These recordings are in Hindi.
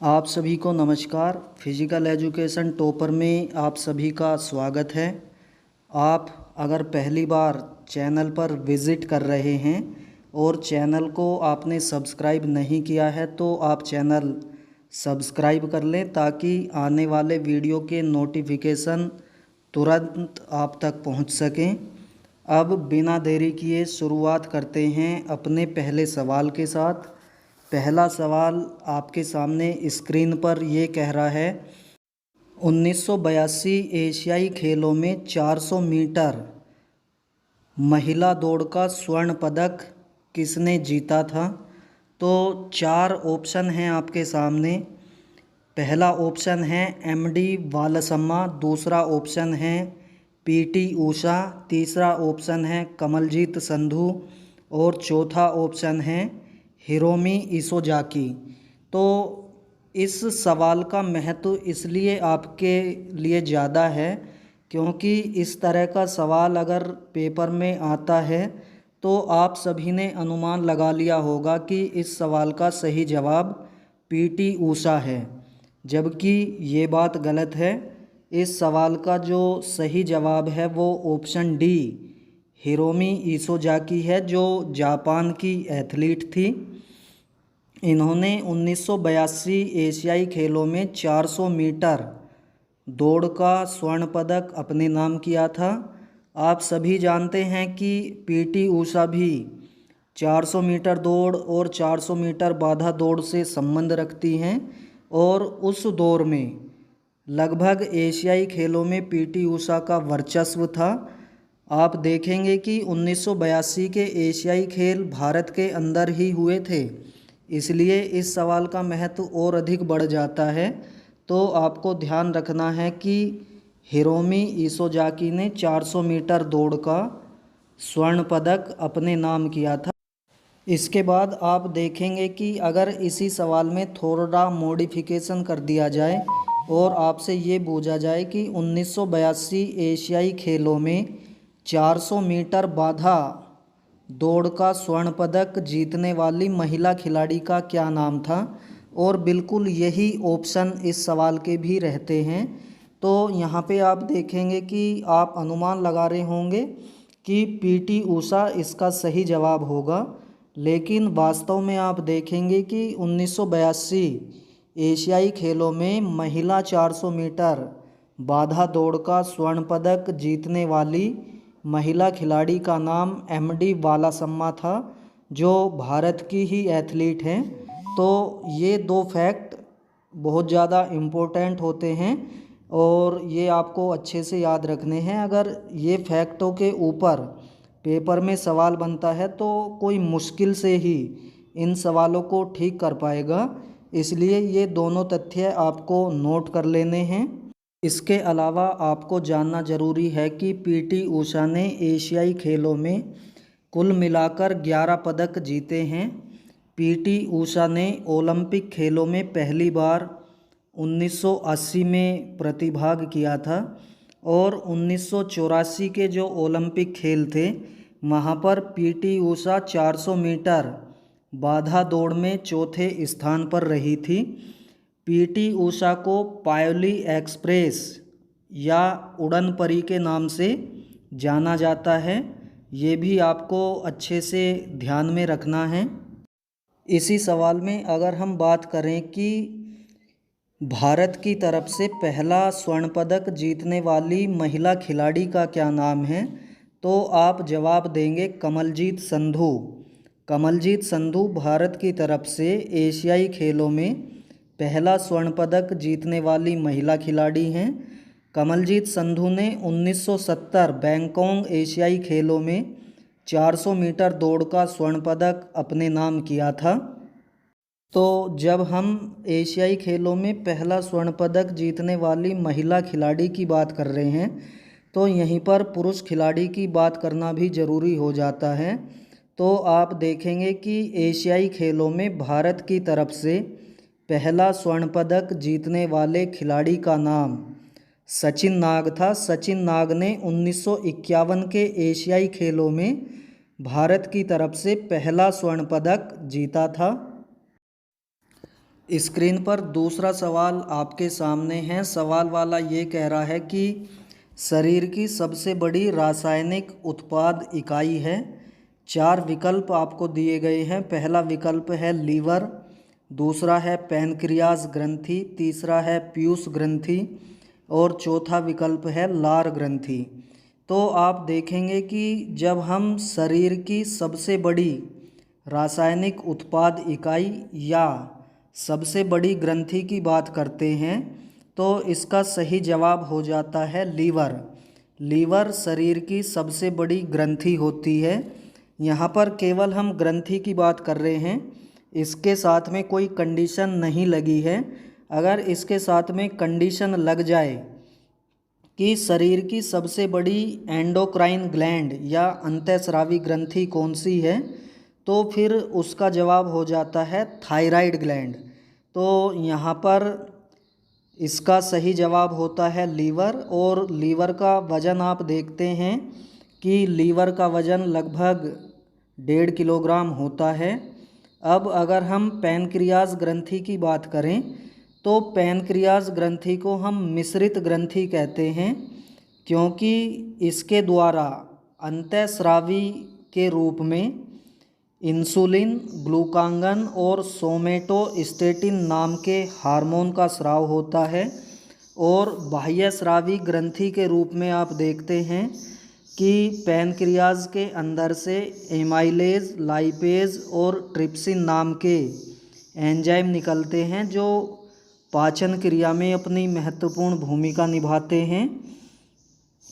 आप सभी को नमस्कार। फिजिकल एजुकेशन टॉपर में आप सभी का स्वागत है। आप अगर पहली बार चैनल पर विज़िट कर रहे हैं और चैनल को आपने सब्सक्राइब नहीं किया है तो आप चैनल सब्सक्राइब कर लें ताकि आने वाले वीडियो के नोटिफिकेशन तुरंत आप तक पहुंच सकें। अब बिना देरी किए शुरुआत करते हैं अपने पहले सवाल के साथ। पहला सवाल आपके सामने स्क्रीन पर ये कह रहा है, 1982 एशियाई खेलों में 400 मीटर महिला दौड़ का स्वर्ण पदक किसने जीता था। तो चार ऑप्शन हैं आपके सामने। पहला ऑप्शन है एमडी वालसम्मा, दूसरा ऑप्शन है पीटी ऊषा, तीसरा ऑप्शन है कमलजीत संधू और चौथा ऑप्शन है हिरोमी इसोजाकी। तो इस सवाल का महत्व इसलिए आपके लिए ज़्यादा है क्योंकि इस तरह का सवाल अगर पेपर में आता है तो आप सभी ने अनुमान लगा लिया होगा कि इस सवाल का सही जवाब पीटी ऊषा है, जबकि ये बात गलत है। इस सवाल का जो सही जवाब है वो ऑप्शन डी हिरोमी इसोजाकी है, जो जापान की एथलीट थी। इन्होंने 1982 एशियाई खेलों में 400 मीटर दौड़ का स्वर्ण पदक अपने नाम किया था। आप सभी जानते हैं कि पीटी ऊषा भी 400 मीटर दौड़ और 400 मीटर बाधा दौड़ से संबंध रखती हैं और उस दौर में लगभग एशियाई खेलों में पीटी ऊषा का वर्चस्व था। आप देखेंगे कि 1982 के एशियाई खेल भारत के अंदर ही हुए थे, इसलिए इस सवाल का महत्व और अधिक बढ़ जाता है। तो आपको ध्यान रखना है कि हिरोमी इसोजाकी ने 400 मीटर दौड़ का स्वर्ण पदक अपने नाम किया था। इसके बाद आप देखेंगे कि अगर इसी सवाल में थोड़ा मॉडिफिकेशन कर दिया जाए और आपसे ये पूछा जाए कि 1982 एशियाई खेलों में 400 मीटर बाधा दौड़ का स्वर्ण पदक जीतने वाली महिला खिलाड़ी का क्या नाम था, और बिल्कुल यही ऑप्शन इस सवाल के भी रहते हैं। तो यहाँ पे आप देखेंगे कि आप अनुमान लगा रहे होंगे कि पीटी ऊषा इसका सही जवाब होगा, लेकिन वास्तव में आप देखेंगे कि 1982 एशियाई खेलों में महिला 400 मीटर बाधा दौड़ का स्वर्ण पदक जीतने वाली महिला खिलाड़ी का नाम एमडी वालासम्मा था, जो भारत की ही एथलीट हैं। तो ये दो फैक्ट बहुत ज़्यादा इम्पोर्टेंट होते हैं और ये आपको अच्छे से याद रखने हैं। अगर ये फैक्टों के ऊपर पेपर में सवाल बनता है तो कोई मुश्किल से ही इन सवालों को ठीक कर पाएगा, इसलिए ये दोनों तथ्य आपको नोट कर लेने हैं। इसके अलावा आपको जानना ज़रूरी है कि पीटी ऊषा ने एशियाई खेलों में कुल मिलाकर 11 पदक जीते हैं। पीटी ऊषा ने ओलंपिक खेलों में पहली बार 1980 में प्रतिभाग किया था और 1984 के जो ओलंपिक खेल थे वहाँ पर पीटी ऊषा 400 मीटर बाधा दौड़ में चौथे स्थान पर रही थी। पीटी ऊषा को पायोली एक्सप्रेस या उड़न परी के नाम से जाना जाता है, ये भी आपको अच्छे से ध्यान में रखना है। इसी सवाल में अगर हम बात करें कि भारत की तरफ से पहला स्वर्ण पदक जीतने वाली महिला खिलाड़ी का क्या नाम है, तो आप जवाब देंगे कमलजीत संधू। कमलजीत संधू भारत की तरफ से एशियाई खेलों में पहला स्वर्ण पदक जीतने वाली महिला खिलाड़ी हैं। कमलजीत संधू ने 1970 बैंकॉक एशियाई खेलों में 400 मीटर दौड़ का स्वर्ण पदक अपने नाम किया था। तो जब हम एशियाई खेलों में पहला स्वर्ण पदक जीतने वाली महिला खिलाड़ी की बात कर रहे हैं तो यहीं पर पुरुष खिलाड़ी की बात करना भी ज़रूरी हो जाता है। तो आप देखेंगे कि एशियाई खेलों में भारत की तरफ से पहला स्वर्ण पदक जीतने वाले खिलाड़ी का नाम सचिन नाग था। सचिन नाग ने 1951 के एशियाई खेलों में भारत की तरफ से पहला स्वर्ण पदक जीता था। स्क्रीन पर दूसरा सवाल आपके सामने है। सवाल वाला ये कह रहा है कि शरीर की सबसे बड़ी रासायनिक उत्पाद इकाई है। 4 विकल्प आपको दिए गए हैं। पहला विकल्प है लीवर, दूसरा है पैनक्रियाज ग्रंथि, तीसरा है पीयूष ग्रंथि और चौथा विकल्प है लार ग्रंथि। तो आप देखेंगे कि जब हम शरीर की सबसे बड़ी रासायनिक उत्पाद इकाई या सबसे बड़ी ग्रंथि की बात करते हैं तो इसका सही जवाब हो जाता है लीवर। लीवर शरीर की सबसे बड़ी ग्रंथि होती है। यहाँ पर केवल हम ग्रंथि की बात कर रहे हैं, इसके साथ में कोई कंडीशन नहीं लगी है। अगर इसके साथ में कंडीशन लग जाए कि शरीर की सबसे बड़ी एंडोक्राइन ग्लैंड या अंतःस्रावी ग्रंथि कौन सी है, तो फिर उसका जवाब हो जाता है थायराइड ग्लैंड। तो यहाँ पर इसका सही जवाब होता है लीवर। और लीवर का वज़न आप देखते हैं कि लीवर का वज़न लगभग 1.5 किलोग्राम होता है। अब अगर हम पैनक्रियाज ग्रंथि की बात करें तो पैनक्रियाज ग्रंथि को हम मिश्रित ग्रंथि कहते हैं, क्योंकि इसके द्वारा अंतःस्रावी के रूप में इंसुलिन, ग्लूकागन और सोमेटोस्टेटिन नाम के हार्मोन का स्राव होता है। और बाह्यस्रावी ग्रंथि के रूप में आप देखते हैं कि पैनक्रियाज के अंदर से एमाइलेज, लाइपेज और ट्रिप्सिन नाम के एंजाइम निकलते हैं जो पाचन क्रिया में अपनी महत्वपूर्ण भूमिका निभाते हैं।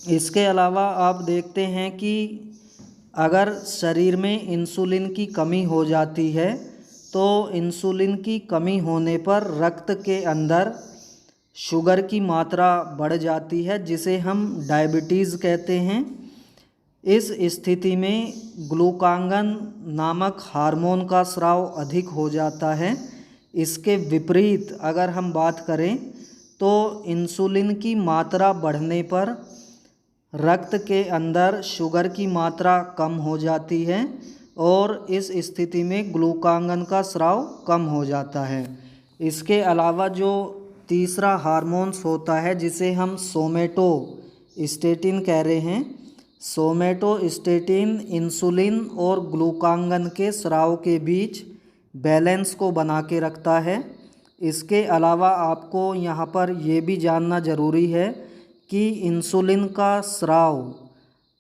इसके अलावा आप देखते हैं कि अगर शरीर में इंसुलिन की कमी हो जाती है तो इंसुलिन की कमी होने पर रक्त के अंदर शुगर की मात्रा बढ़ जाती है, जिसे हम डायबिटीज़ कहते हैं। इस स्थिति में ग्लूकागन नामक हार्मोन का स्राव अधिक हो जाता है। इसके विपरीत अगर हम बात करें तो इंसुलिन की मात्रा बढ़ने पर रक्त के अंदर शुगर की मात्रा कम हो जाती है और इस स्थिति में ग्लूकागन का स्राव कम हो जाता है। इसके अलावा जो तीसरा हार्मोन्स होता है जिसे हम सोमेटोस्टेटिन कह रहे हैं, सोमेटोस्टेटिन इंसुलिन और ग्लूकागन के स्राव के बीच बैलेंस को बना के रखता है। इसके अलावा आपको यहाँ पर ये भी जानना ज़रूरी है कि इंसुलिन का स्राव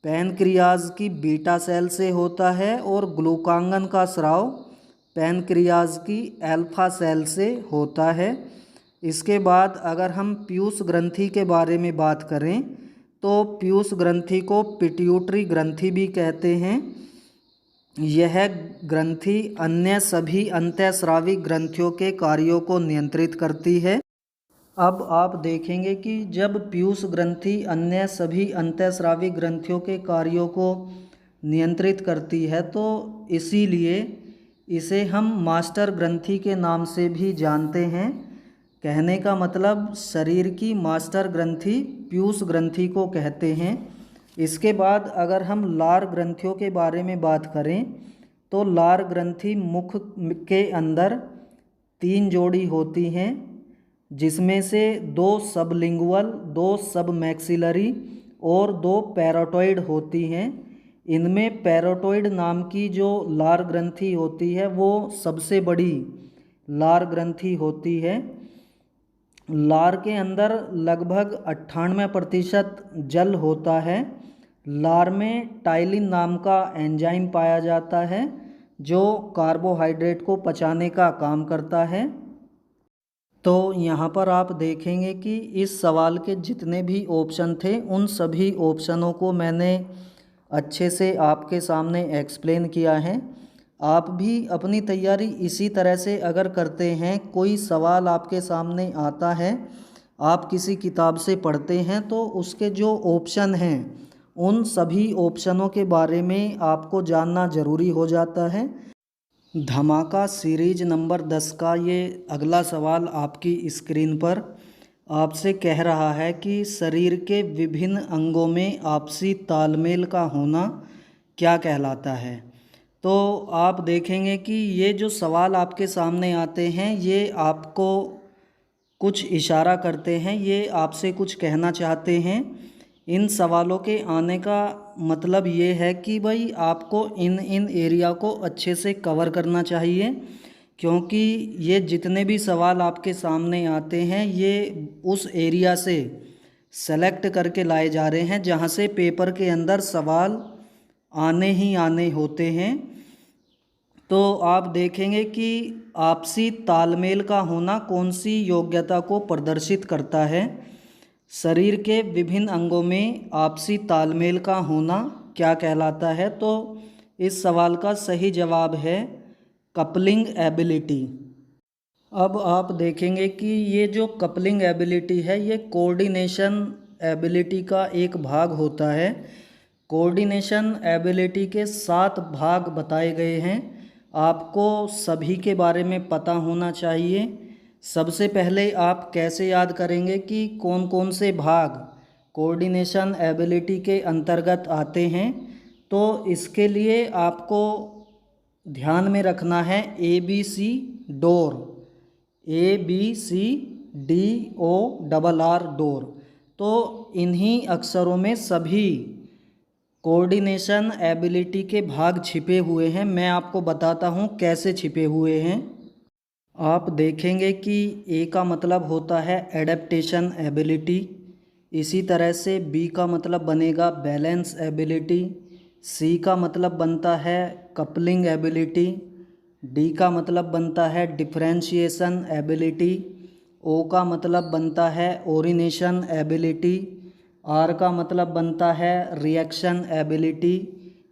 पैनक्रियाज की बीटा सेल से होता है और ग्लूकागन का स्राव पैनक्रियाज की अल्फा सेल से होता है। इसके बाद अगर हम पीयूष ग्रंथि के बारे में बात करें तो पीयूष ग्रंथि को पिट्यूटरी ग्रंथि भी कहते हैं। यह ग्रंथि अन्य सभी अंतःस्रावी ग्रंथियों के कार्यों को नियंत्रित करती है। अब आप देखेंगे कि जब पीयूष ग्रंथि अन्य सभी अंतःस्रावी ग्रंथियों के कार्यों को नियंत्रित करती है तो इसीलिए इसे हम मास्टर ग्रंथि के नाम से भी जानते हैं। कहने का मतलब शरीर की मास्टर ग्रंथि पीयूष ग्रंथि को कहते हैं। इसके बाद अगर हम लार ग्रंथियों के बारे में बात करें तो लार ग्रंथि मुख के अंदर 3 जोड़ी होती हैं, जिसमें से 2 सबलिंगुअल, 2 सब मैक्सिलरी और 2 पैराटॉइड होती हैं। इनमें पैराटॉइड नाम की जो लार ग्रंथि होती है वो सबसे बड़ी लार ग्रंथि होती है। लार के अंदर लगभग 98% जल होता है। लार में टाइलिन नाम का एंजाइम पाया जाता है जो कार्बोहाइड्रेट को पचाने का काम करता है। तो यहाँ पर आप देखेंगे कि इस सवाल के जितने भी ऑप्शन थे उन सभी ऑप्शनों को मैंने अच्छे से आपके सामने एक्सप्लेन किया है। आप भी अपनी तैयारी इसी तरह से अगर करते हैं, कोई सवाल आपके सामने आता है, आप किसी किताब से पढ़ते हैं तो उसके जो ऑप्शन हैं उन सभी ऑप्शनों के बारे में आपको जानना ज़रूरी हो जाता है। धमाका सीरीज नंबर 10 का ये अगला सवाल आपकी स्क्रीन पर आपसे कह रहा है कि शरीर के विभिन्न अंगों में आपसी तालमेल का होना क्या कहलाता है। तो आप देखेंगे कि ये जो सवाल आपके सामने आते हैं ये आपको कुछ इशारा करते हैं, ये आपसे कुछ कहना चाहते हैं। इन सवालों के आने का मतलब ये है कि भाई आपको इन इन एरिया को अच्छे से कवर करना चाहिए, क्योंकि ये जितने भी सवाल आपके सामने आते हैं ये उस एरिया से सेलेक्ट करके लाए जा रहे हैं जहाँ से पेपर के अंदर सवाल आने ही आने होते हैं। तो आप देखेंगे कि आपसी तालमेल का होना कौन सी योग्यता को प्रदर्शित करता है। शरीर के विभिन्न अंगों में आपसी तालमेल का होना क्या कहलाता है। तो इस सवाल का सही जवाब है कपलिंग एबिलिटी। अब आप देखेंगे कि ये जो कपलिंग एबिलिटी है ये कोऑर्डिनेशन एबिलिटी का एक भाग होता है। कोऑर्डिनेशन एबिलिटी के 7 भाग बताए गए हैं, आपको सभी के बारे में पता होना चाहिए। सबसे पहले आप कैसे याद करेंगे कि कौन कौन से भाग कोऑर्डिनेशन एबिलिटी के अंतर्गत आते हैं। तो इसके लिए आपको ध्यान में रखना है ABC डोर, ABCDORR डोर। तो इन्हीं अक्षरों में सभी कोऑर्डिनेशन एबिलिटी के भाग छिपे हुए हैं। मैं आपको बताता हूँ कैसे छिपे हुए हैं। आप देखेंगे कि ए का मतलब होता है एडेप्टेशन एबिलिटी, इसी तरह से बी का मतलब बनेगा बैलेंस एबिलिटी, सी का मतलब बनता है कपलिंग एबिलिटी, डी का मतलब बनता है डिफरेंशिएशन एबिलिटी, ओ का मतलब बनता है ओरिनेशन एबिलिटी, आर का मतलब बनता है रिएक्शन एबिलिटी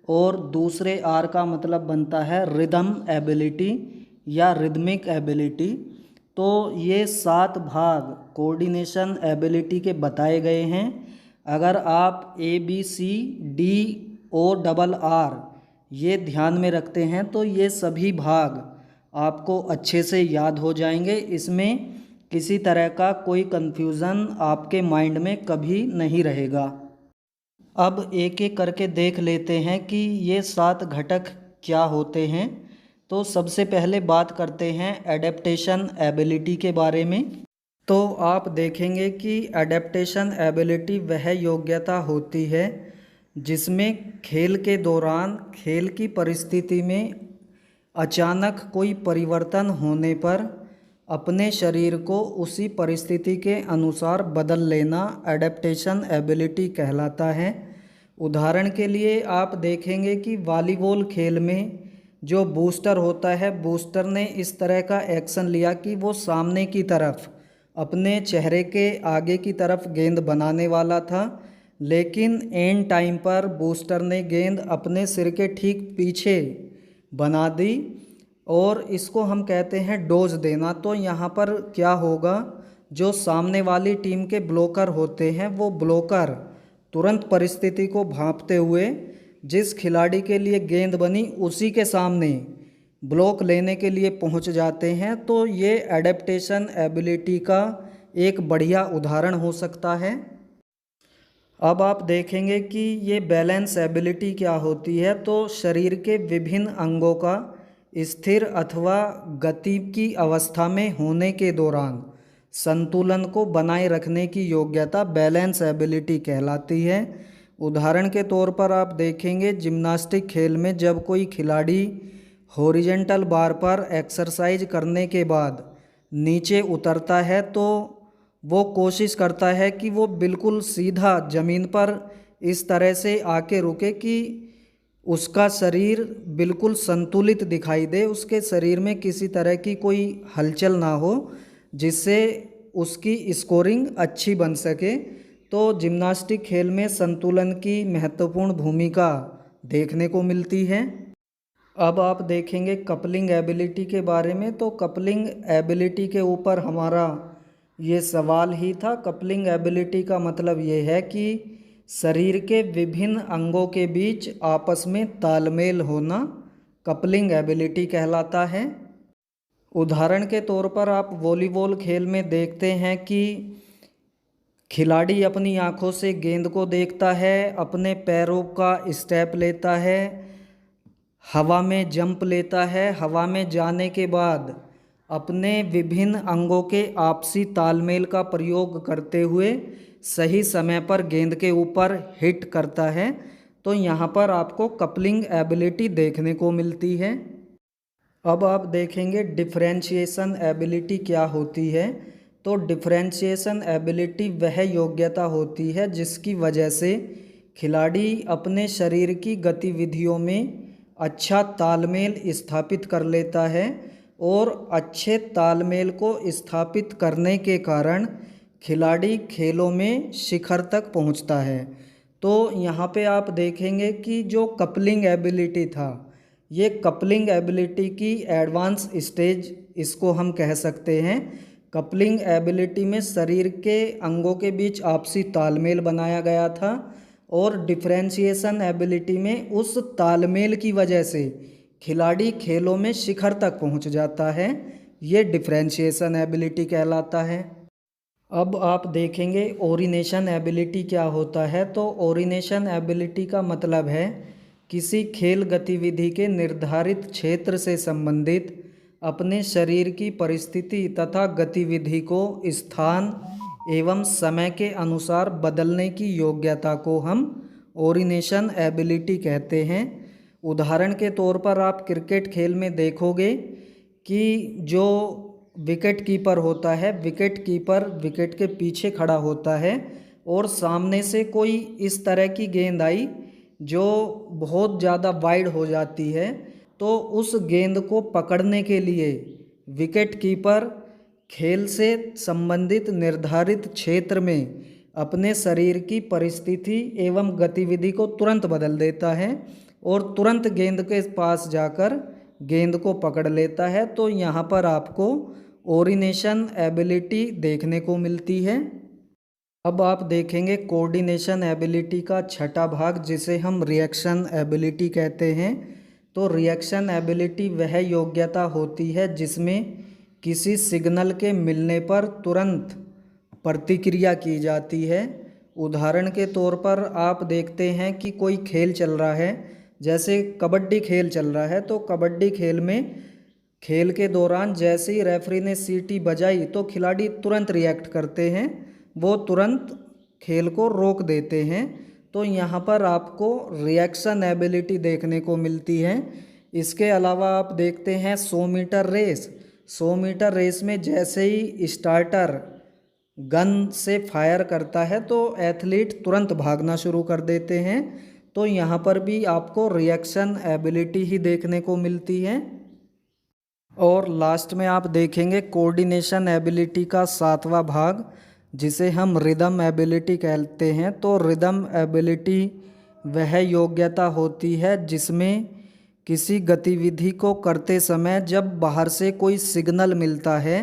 और दूसरे आर का मतलब बनता है रिदम एबिलिटी या रिदमिक एबिलिटी। तो ये 7 भाग कोऑर्डिनेशन एबिलिटी के बताए गए हैं। अगर आप ABCDORR ये ध्यान में रखते हैं तो ये सभी भाग आपको अच्छे से याद हो जाएंगे। इसमें किसी तरह का कोई कन्फ्यूज़न आपके माइंड में कभी नहीं रहेगा। अब एक एक करके देख लेते हैं कि ये 7 घटक क्या होते हैं। तो सबसे पहले बात करते हैं एडेप्टेशन एबिलिटी के बारे में। तो आप देखेंगे कि एडेप्टेशन एबिलिटी वह योग्यता होती है जिसमें खेल के दौरान खेल की परिस्थिति में अचानक कोई परिवर्तन होने पर अपने शरीर को उसी परिस्थिति के अनुसार बदल लेना एडेप्टेशन एबिलिटी कहलाता है। उदाहरण के लिए आप देखेंगे कि वॉलीबॉल खेल में जो बूस्टर होता है, बूस्टर ने इस तरह का एक्शन लिया कि वो सामने की तरफ अपने चेहरे के आगे की तरफ गेंद बनाने वाला था, लेकिन एंड टाइम पर बूस्टर ने गेंद अपने सिर के ठीक पीछे बना दी और इसको हम कहते हैं डोज देना। तो यहाँ पर क्या होगा, जो सामने वाली टीम के ब्लॉकर होते हैं वो ब्लॉकर तुरंत परिस्थिति को भांपते हुए जिस खिलाड़ी के लिए गेंद बनी उसी के सामने ब्लॉक लेने के लिए पहुंच जाते हैं। तो ये एडेप्टेशन एबिलिटी का एक बढ़िया उदाहरण हो सकता है। अब आप देखेंगे कि ये बैलेंस एबिलिटी क्या होती है। तो शरीर के विभिन्न अंगों का स्थिर अथवा गति की अवस्था में होने के दौरान संतुलन को बनाए रखने की योग्यता बैलेंस एबिलिटी कहलाती है। उदाहरण के तौर पर आप देखेंगे जिम्नास्टिक खेल में जब कोई खिलाड़ी हॉरिजेंटल बार पर एक्सरसाइज करने के बाद नीचे उतरता है तो वो कोशिश करता है कि वो बिल्कुल सीधा ज़मीन पर इस तरह से आके रुके कि उसका शरीर बिल्कुल संतुलित दिखाई दे, उसके शरीर में किसी तरह की कोई हलचल ना हो, जिससे उसकी स्कोरिंग अच्छी बन सके। तो जिम्नास्टिक खेल में संतुलन की महत्वपूर्ण भूमिका देखने को मिलती है। अब आप देखेंगे कपलिंग एबिलिटी के बारे में। तो कपलिंग एबिलिटी के ऊपर हमारा ये सवाल ही था। कपलिंग एबिलिटी का मतलब ये है कि शरीर के विभिन्न अंगों के बीच आपस में तालमेल होना कपलिंग एबिलिटी कहलाता है। उदाहरण के तौर पर आप वॉलीबॉल खेल में देखते हैं कि खिलाड़ी अपनी आंखों से गेंद को देखता है, अपने पैरों का स्टेप लेता है, हवा में जंप लेता है। हवा में जाने के बाद अपने विभिन्न अंगों के आपसी तालमेल का प्रयोग करते हुए सही समय पर गेंद के ऊपर हिट करता है। तो यहाँ पर आपको कपलिंग एबिलिटी देखने को मिलती है। अब आप देखेंगे डिफरेंशिएशन एबिलिटी क्या होती है। तो डिफरेंशिएशन एबिलिटी वह योग्यता होती है जिसकी वजह से खिलाड़ी अपने शरीर की गतिविधियों में अच्छा तालमेल स्थापित कर लेता है और अच्छे तालमेल को स्थापित करने के कारण खिलाड़ी खेलों में शिखर तक पहुंचता है। तो यहाँ पे आप देखेंगे कि जो कपलिंग एबिलिटी था, ये कपलिंग एबिलिटी की एडवांस स्टेज इसको हम कह सकते हैं। कपलिंग एबिलिटी में शरीर के अंगों के बीच आपसी तालमेल बनाया गया था और डिफरेंशिएशन एबिलिटी में उस तालमेल की वजह से खिलाड़ी खेलों में शिखर तक पहुंच जाता है। ये डिफरेंशिएशन एबिलिटी कहलाता है। अब आप देखेंगे ओरिनेशन एबिलिटी क्या होता है। तो ओरिनेशन एबिलिटी का मतलब है किसी खेल गतिविधि के निर्धारित क्षेत्र से संबंधित अपने शरीर की परिस्थिति तथा गतिविधि को स्थान एवं समय के अनुसार बदलने की योग्यता को हम ओरिनेशन एबिलिटी कहते हैं। उदाहरण के तौर पर आप क्रिकेट खेल में देखोगे कि जो विकेट कीपर होता है, विकेट कीपर विकेट के पीछे खड़ा होता है और सामने से कोई इस तरह की गेंद आई जो बहुत ज़्यादा वाइड हो जाती है, तो उस गेंद को पकड़ने के लिए विकेट कीपर खेल से संबंधित निर्धारित क्षेत्र में अपने शरीर की परिस्थिति एवं गतिविधि को तुरंत बदल देता है और तुरंत गेंद के पास जाकर गेंद को पकड़ लेता है। तो यहाँ पर आपको ओरिनेशन एबिलिटी देखने को मिलती है। अब आप देखेंगे कोऑर्डिनेशन एबिलिटी का छठा भाग जिसे हम रिएक्शन एबिलिटी कहते हैं। तो रिएक्शन एबिलिटी वह योग्यता होती है जिसमें किसी सिग्नल के मिलने पर तुरंत प्रतिक्रिया की जाती है। उदाहरण के तौर पर आप देखते हैं कि कोई खेल चल रहा है, जैसे कबड्डी खेल चल रहा है, तो कबड्डी खेल में खेल के दौरान जैसे ही रेफरी ने सीटी बजाई तो खिलाड़ी तुरंत रिएक्ट करते हैं, वो तुरंत खेल को रोक देते हैं। तो यहाँ पर आपको रिएक्शन एबिलिटी देखने को मिलती है। इसके अलावा आप देखते हैं 100 मीटर रेस। 100 मीटर रेस में जैसे ही स्टार्टर गन से फायर करता है तो एथलीट तुरंत भागना शुरू कर देते हैं। तो यहाँ पर भी आपको रिएक्शन एबिलिटी ही देखने को मिलती है। और लास्ट में आप देखेंगे कोऑर्डिनेशन एबिलिटी का सातवां भाग जिसे हम रिदम एबिलिटी कहते हैं। तो रिदम एबिलिटी वह योग्यता होती है जिसमें किसी गतिविधि को करते समय जब बाहर से कोई सिग्नल मिलता है,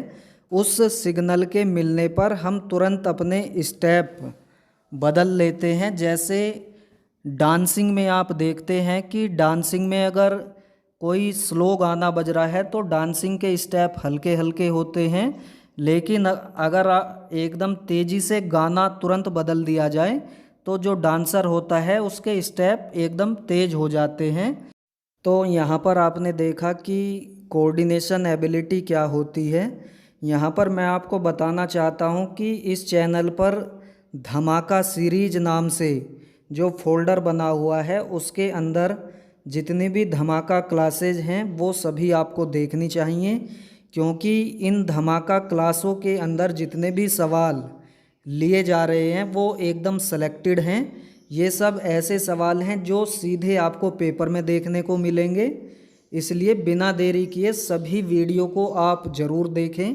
उस सिग्नल के मिलने पर हम तुरंत अपने स्टेप बदल लेते हैं। जैसे डांसिंग में आप देखते हैं कि डांसिंग में अगर कोई स्लो गाना बज रहा है तो डांसिंग के स्टेप हल्के हल्के होते हैं, लेकिन अगर एकदम तेज़ी से गाना तुरंत बदल दिया जाए तो जो डांसर होता है उसके स्टेप एकदम तेज़ हो जाते हैं। तो यहाँ पर आपने देखा कि कोऑर्डिनेशन एबिलिटी क्या होती है। यहाँ पर मैं आपको बताना चाहता हूँ कि इस चैनल पर धमाका सीरीज नाम से जो फोल्डर बना हुआ है उसके अंदर जितनी भी धमाका क्लासेज हैं वो सभी आपको देखनी चाहिए, क्योंकि इन धमाका क्लासों के अंदर जितने भी सवाल लिए जा रहे हैं वो एकदम सेलेक्टेड हैं। ये सब ऐसे सवाल हैं जो सीधे आपको पेपर में देखने को मिलेंगे, इसलिए बिना देरी किए सभी वीडियो को आप ज़रूर देखें।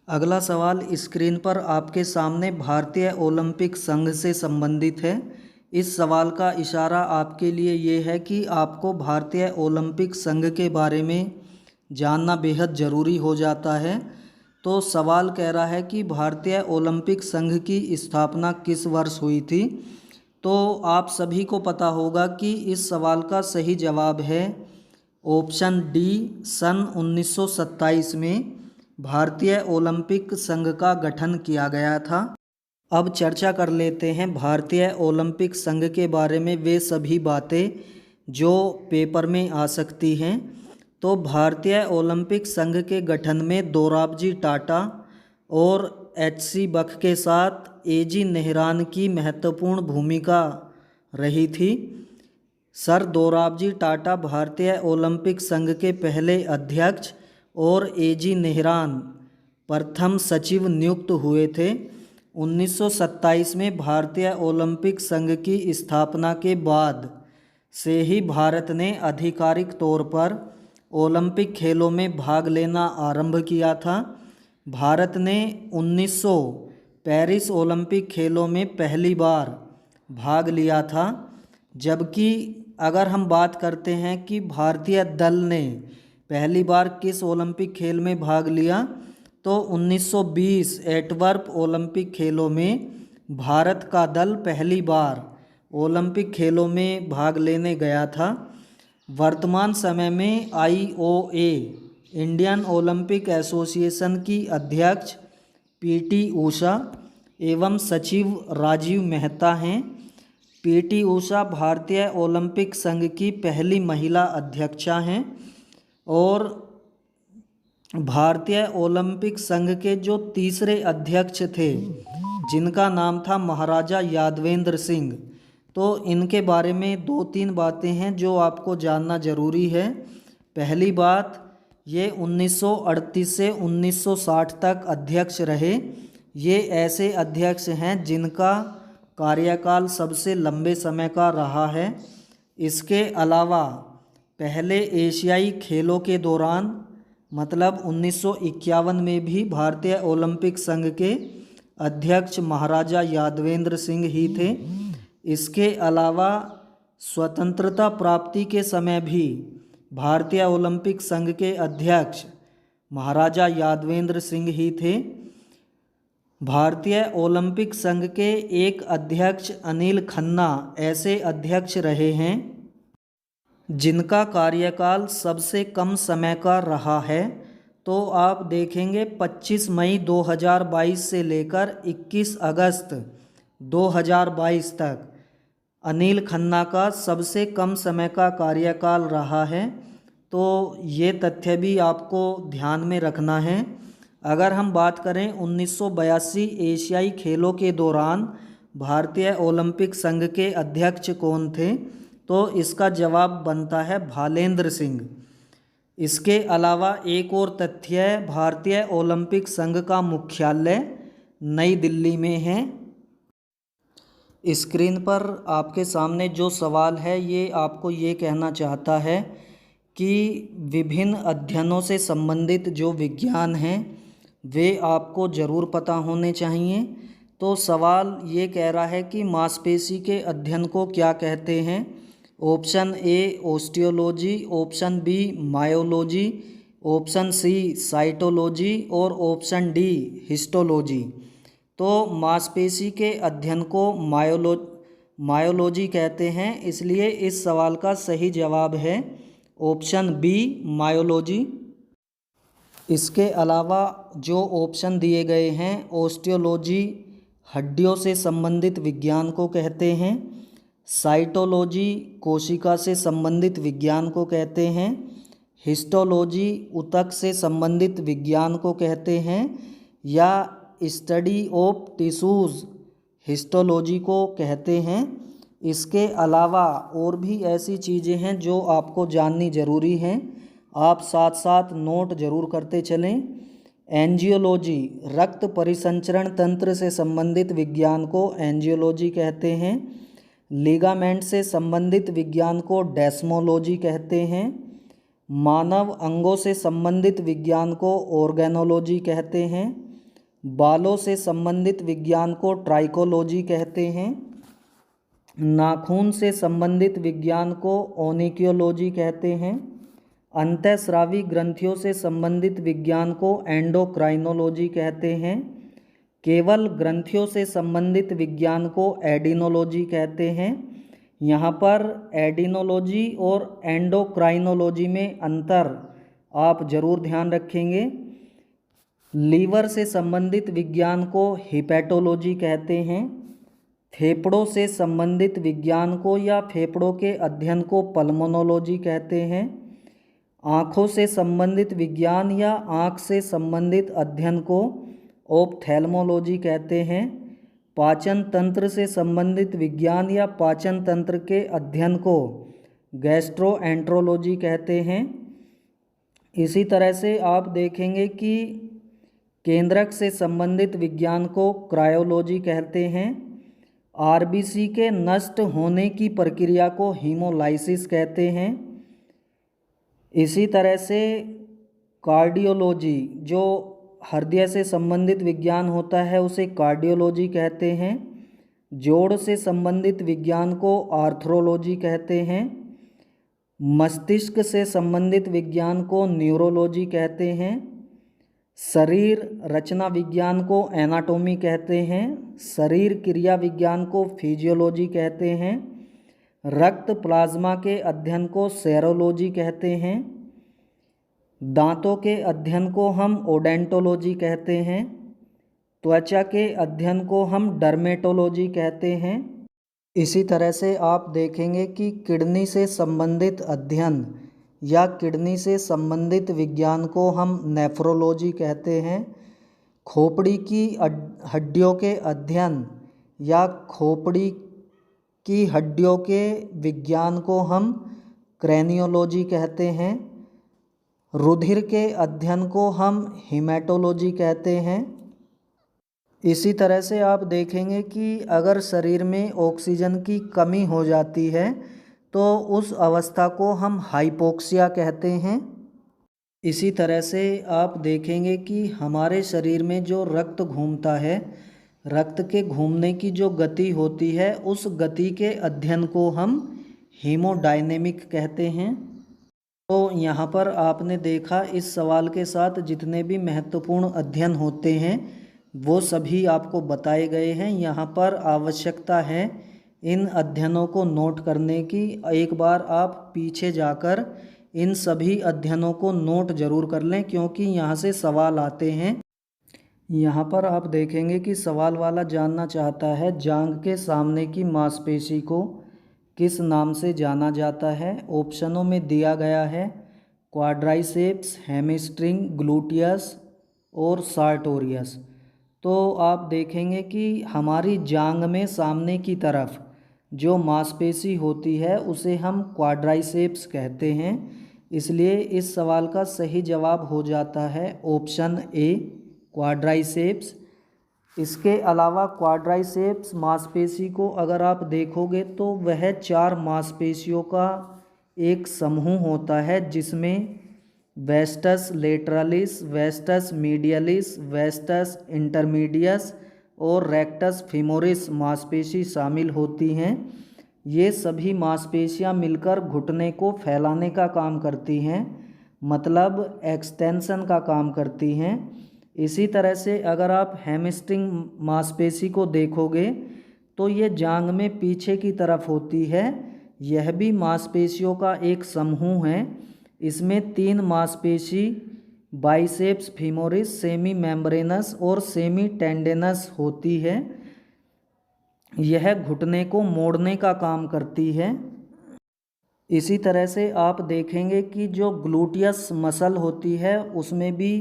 अगला सवाल स्क्रीन पर आपके सामने भारतीय ओलंपिक संघ से संबंधित है। इस सवाल का इशारा आपके लिए ये है कि आपको भारतीय ओलंपिक संघ के बारे में जानना बेहद ज़रूरी हो जाता है। तो सवाल कह रहा है कि भारतीय ओलंपिक संघ की स्थापना किस वर्ष हुई थी। तो आप सभी को पता होगा कि इस सवाल का सही जवाब है ऑप्शन डी, सन 1927 में भारतीय ओलंपिक संघ का गठन किया गया था। अब चर्चा कर लेते हैं भारतीय ओलंपिक संघ के बारे में वे सभी बातें जो पेपर में आ सकती हैं। तो भारतीय ओलंपिक संघ के गठन में दोराबजी टाटा और एच.सी. बख के साथ ए.जी. नेहरान की महत्वपूर्ण भूमिका रही थी। सर दोराबजी टाटा भारतीय ओलंपिक संघ के पहले अध्यक्ष और ए.जी. नेहरान प्रथम सचिव नियुक्त हुए थे। 1927 में भारतीय ओलंपिक संघ की स्थापना के बाद से ही भारत ने आधिकारिक तौर पर ओलंपिक खेलों में भाग लेना आरंभ किया था। भारत ने 1900 पेरिस ओलंपिक खेलों में पहली बार भाग लिया था। जबकि अगर हम बात करते हैं कि भारतीय दल ने पहली बार किस ओलंपिक खेल में भाग लिया, तो 1920 एंटवर्प ओलंपिक खेलों में भारत का दल पहली बार ओलंपिक खेलों में भाग लेने गया था। वर्तमान समय में IOA इंडियन ओलंपिक एसोसिएशन की अध्यक्ष PT ऊषा एवं सचिव राजीव मेहता हैं। PT ऊषा भारतीय ओलंपिक संघ की पहली महिला अध्यक्षा हैं और भारतीय ओलंपिक संघ के जो तीसरे अध्यक्ष थे जिनका नाम था महाराजा यादवेंद्र सिंह। तो इनके बारे में 2-3 बातें हैं जो आपको जानना ज़रूरी है। पहली बात, ये 1938 से 1960 तक अध्यक्ष रहे। ये ऐसे अध्यक्ष हैं जिनका कार्यकाल सबसे लंबे समय का रहा है। इसके अलावा पहले एशियाई खेलों के दौरान मतलब 1951 में भी भारतीय ओलंपिक संघ के अध्यक्ष महाराजा यादवेंद्र सिंह ही थे। इसके अलावा स्वतंत्रता प्राप्ति के समय भी भारतीय ओलंपिक संघ के अध्यक्ष महाराजा यादवेंद्र सिंह ही थे। भारतीय ओलंपिक संघ के एक अध्यक्ष अनिल खन्ना ऐसे अध्यक्ष रहे हैं जिनका कार्यकाल सबसे कम समय का रहा है। तो आप देखेंगे 25 मई 2022 से लेकर 21 अगस्त 2022 तक अनिल खन्ना का सबसे कम समय का कार्यकाल रहा है। तो ये तथ्य भी आपको ध्यान में रखना है। अगर हम बात करें 1982 एशियाई खेलों के दौरान भारतीय ओलंपिक संघ के अध्यक्ष कौन थे, तो इसका जवाब बनता है भालेंद्र सिंह। इसके अलावा एक और तथ्य है, भारतीय ओलंपिक संघ का मुख्यालय नई दिल्ली में है। स्क्रीन पर आपके सामने जो सवाल है ये आपको ये कहना चाहता है कि विभिन्न अध्ययनों से संबंधित जो विज्ञान हैं वे आपको ज़रूर पता होने चाहिए। तो सवाल ये कह रहा है कि मांसपेशी के अध्ययन को क्या कहते हैं। Option A osteology, option B myology, option C cytology और ऑप्शन डी हिस्टोलॉजी। तो मांसपेशी के अध्ययन को मायोलॉजी कहते हैं, इसलिए इस सवाल का सही जवाब है ऑप्शन बी मायोलॉजी। इसके अलावा जो ऑप्शन दिए गए हैं, ऑस्टियोलॉजी हड्डियों से संबंधित विज्ञान को कहते हैं, साइटोलॉजी कोशिका से संबंधित विज्ञान को कहते हैं, हिस्टोलॉजी ऊतक से संबंधित विज्ञान को कहते हैं, या स्टडी ऑफ टिश्यूज़ हिस्टोलॉजी को कहते हैं। इसके अलावा और भी ऐसी चीज़ें हैं जो आपको जाननी ज़रूरी हैं, आप साथ साथ नोट ज़रूर करते चलें। एंजियोलॉजी रक्त परिसंचरण तंत्र से संबंधित विज्ञान को एंजियोलॉजी कहते हैं, लिगामेंट से संबंधित विज्ञान को डेस्मोलॉजी कहते हैं, मानव अंगों से संबंधित विज्ञान को ऑर्गेनोलॉजी कहते हैं, बालों से संबंधित विज्ञान को ट्राइकोलॉजी कहते हैं, नाखून से संबंधित विज्ञान को ओनिकियोलॉजी कहते हैं, अंतःस्रावी ग्रंथियों से संबंधित विज्ञान को एंडोक्राइनोलॉजी कहते हैं, केवल ग्रंथियों से संबंधित विज्ञान को एडिनोलॉजी कहते हैं। यहाँ पर एडिनोलॉजी और एंडोक्राइनोलॉजी में अंतर आप ज़रूर ध्यान रखेंगे। लीवर से संबंधित विज्ञान को हिपैटोलॉजी कहते हैं, फेफड़ों से संबंधित विज्ञान को या फेफड़ों के अध्ययन को पल्मोनोलॉजी कहते हैं। आँखों से संबंधित विज्ञान या आँख से संबंधित अध्ययन को ऑप्थेल्मोलॉजी कहते हैं। पाचन तंत्र से संबंधित विज्ञान या पाचन तंत्र के अध्ययन को गैस्ट्रोएंट्रोलॉजी कहते हैं। इसी तरह से आप देखेंगे कि केंद्रक से संबंधित विज्ञान को क्रायोलॉजी कहते हैं। आरबीसी के नष्ट होने की प्रक्रिया को हीमोलाइसिस कहते हैं। इसी तरह से कार्डियोलॉजी, जो हृदय से संबंधित विज्ञान होता है, उसे कार्डियोलॉजी कहते हैं। जोड़ से संबंधित विज्ञान को आर्थ्रोलॉजी कहते हैं। मस्तिष्क से संबंधित विज्ञान को न्यूरोलॉजी कहते हैं। शरीर रचना विज्ञान को एनाटॉमी कहते हैं। शरीर क्रिया विज्ञान को फिजियोलॉजी कहते हैं। रक्त प्लाज्मा के अध्ययन को सेरोलॉजी कहते हैं। दांतों के अध्ययन को हम ओडेंटोलॉजी कहते हैं। त्वचा के अध्ययन को हम डर्मेटोलॉजी कहते हैं। इसी तरह से आप देखेंगे कि किडनी से संबंधित अध्ययन या किडनी से संबंधित विज्ञान को हम नेफ्रोलॉजी कहते हैं। खोपड़ी की हड्डियों के अध्ययन या खोपड़ी की हड्डियों के विज्ञान को हम क्रेनियोलॉजी कहते हैं। रुधिर के अध्ययन को हम हेमेटोलॉजी कहते हैं। इसी तरह से आप देखेंगे कि अगर शरीर में ऑक्सीजन की कमी हो जाती है तो उस अवस्था को हम हाइपोक्सिया कहते हैं। इसी तरह से आप देखेंगे कि हमारे शरीर में जो रक्त घूमता है, रक्त के घूमने की जो गति होती है, उस गति के अध्ययन को हम हीमोडायनेमिक कहते हैं। तो यहाँ पर आपने देखा, इस सवाल के साथ जितने भी महत्वपूर्ण अध्ययन होते हैं वो सभी आपको बताए गए हैं। यहाँ पर आवश्यकता है इन अध्ययनों को नोट करने की। एक बार आप पीछे जाकर इन सभी अध्ययनों को नोट ज़रूर कर लें, क्योंकि यहाँ से सवाल आते हैं। यहाँ पर आप देखेंगे कि सवाल वाला जानना चाहता है जांघ के सामने की मांसपेशी को किस नाम से जाना जाता है। ऑप्शनों में दिया गया है क्वाड्राइसेप्स, हैमस्ट्रिंग, ग्लूटियस और सार्टोरियस। तो आप देखेंगे कि हमारी जांघ में सामने की तरफ जो मांसपेशी होती है उसे हम क्वाड्राइसेप्स कहते हैं। इसलिए इस सवाल का सही जवाब हो जाता है ऑप्शन ए, क्वाड्राइसेप्स। इसके अलावा क्वाड्राइसेप्स मांसपेशी को अगर आप देखोगे तो वह 4 मांसपेशियों का एक समूह होता है, जिसमें vastus lateralis, vastus medialis, vastus intermedius और रेक्टस फीमोरिस मांसपेशी शामिल होती हैं। ये सभी मांसपेशियां मिलकर घुटने को फैलाने का काम करती हैं, मतलब एक्सटेंशन का काम करती हैं। इसी तरह से अगर आप हैमस्ट्रिंग मांसपेशी को देखोगे तो ये जांघ में पीछे की तरफ होती है। यह भी मांसपेशियों का एक समूह है। इसमें 3 मांसपेशी बाइसेप्स फीमोरिस, सेमी मेम्ब्रेनस और सेमी टेंडेनस होती है। यह घुटने को मोड़ने का काम करती है। इसी तरह से आप देखेंगे कि जो ग्लूटियस मसल होती है उसमें भी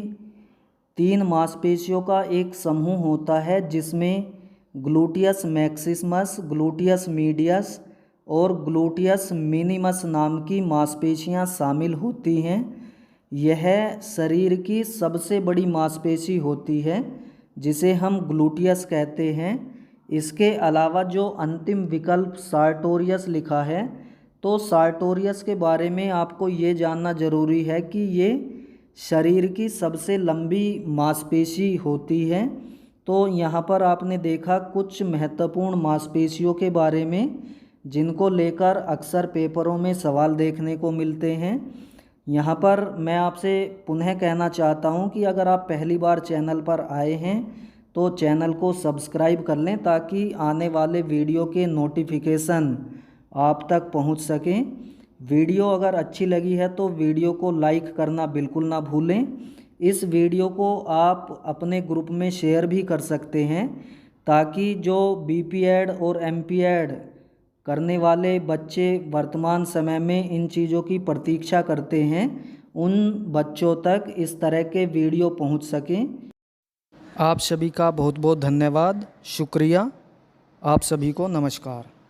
3 मांसपेशियों का एक समूह होता है, जिसमें ग्लूटियस मैक्सिमस, ग्लूटियस मीडियस और ग्लूटियस मिनिमस नाम की मांसपेशियां शामिल होती हैं। यह शरीर की सबसे बड़ी मांसपेशी होती है, जिसे हम ग्लूटियस कहते हैं। इसके अलावा जो अंतिम विकल्प सार्टोरियस लिखा है, तो सार्टोरियस के बारे में आपको ये जानना ज़रूरी है कि ये शरीर की सबसे लंबी मांसपेशी होती है। तो यहाँ पर आपने देखा कुछ महत्वपूर्ण मांसपेशियों के बारे में, जिनको लेकर अक्सर पेपरों में सवाल देखने को मिलते हैं। यहाँ पर मैं आपसे पुनः कहना चाहता हूँ कि अगर आप पहली बार चैनल पर आए हैं तो चैनल को सब्सक्राइब कर लें, ताकि आने वाले वीडियो के नोटिफिकेशन आप तक पहुँच सकें। वीडियो अगर अच्छी लगी है तो वीडियो को लाइक करना बिल्कुल ना भूलें। इस वीडियो को आप अपने ग्रुप में शेयर भी कर सकते हैं, ताकि जो बीपीएड और एमपीएड करने वाले बच्चे वर्तमान समय में इन चीज़ों की प्रतीक्षा करते हैं, उन बच्चों तक इस तरह के वीडियो पहुंच सकें। आप सभी का बहुत बहुत धन्यवाद, शुक्रिया। आप सभी को नमस्कार।